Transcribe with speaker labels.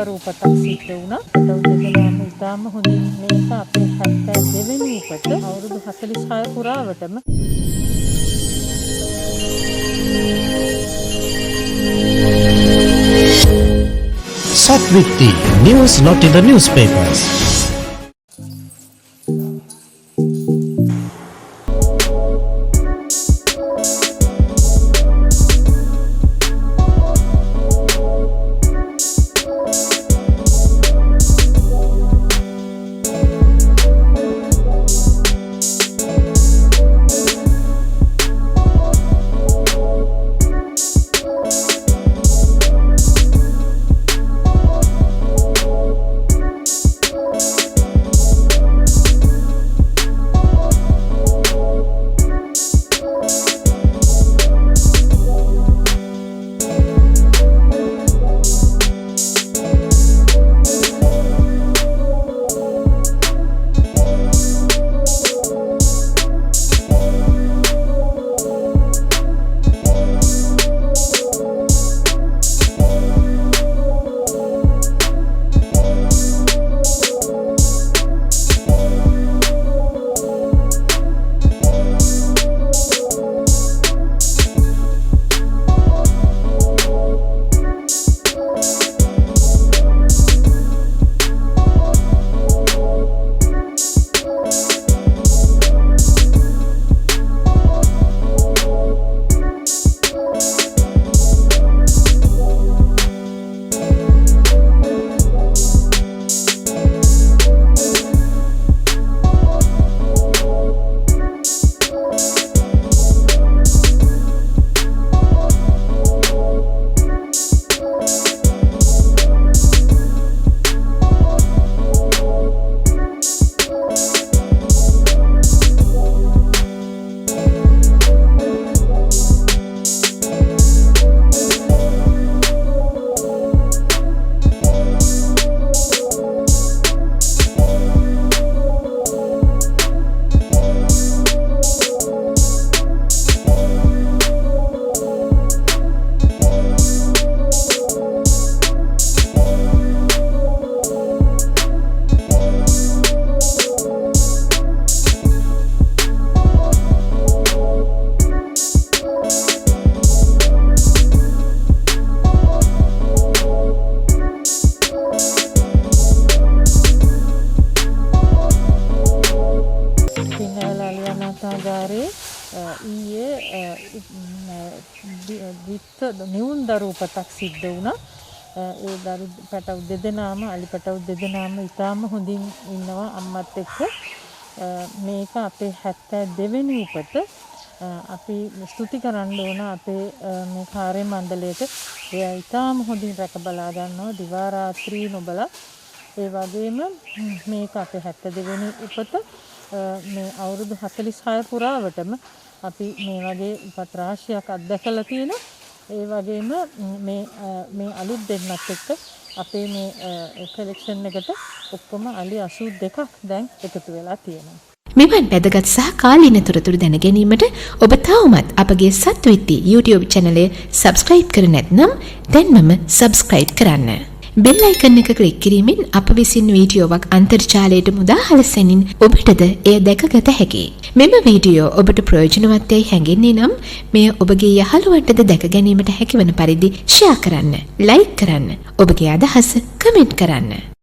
Speaker 1: රූපතක් සිද්ධ වුණා. ඒකට උදේම ඉතාම හොඳින් මේක අපේ 72 වෙනි උපත අවුරුදු 46 පුරාවටම
Speaker 2: Satviti, news not in the newspapers.
Speaker 1: නිවුන් දරූපතක් සිද්ධ වුණා. ඒ දරු පැටව් දෙදෙනාම අලි පැටව් දෙදෙනාම ඉතාම හොඳින් ඉන්නවා අම්මත් එක්ක. මේක අපේ 72 වෙනි උපත. අපි ස්තුති කරන්න ඕන අපේ මේ කාර්ය මණ්ඩලයට. එයා ඉතාම හොඳින් රැක බලා ගන්නවා දිවා රාත්‍රී නොබලා. ඒ වගේම මේක අපේ 72 වෙනි උපත. මේ අවුරුදු 46 පුරාවටම අපි මේ වගේ උපත් රාශියක් අත්දැකලා තියෙනවා. ඒ වගේම මේ අලුත් දෙන්නත් එක්ක අපේ මේ කලෙක්ෂන් එකට ඔක්කොම අලි 82ක් දැන් එකතු වෙලා තියෙනවා.
Speaker 3: මෙවන් වැදගත් සහ කාලීන තොරතුරු දැන ගැනීමට ඔබ තවමත් අපගේ සත්විති YouTube channel එක subscribe කර නැත්නම් දැන්මම subscribe කරන්න. බෙල් අයිකන් එක ක්ලික් කිරීමෙන් අප විසින් වීඩියෝවක් අන්තර්ජාලයට මුදාහල සෙනින් ඔබටද එය දැකගත හැකියි. මෙම වීඩියෝ ඔබට ප්‍රයෝජනවත් යයි හැඟෙන්නේ නම් මෙය ඔබගේ යහළුවන්ටද දැක ගැනීමට හැකිවන පරිදි ෂෙයා කරන්න, ලයික් කරන්න, ඔබගේ අදහස කමෙන්ට් කරන්න.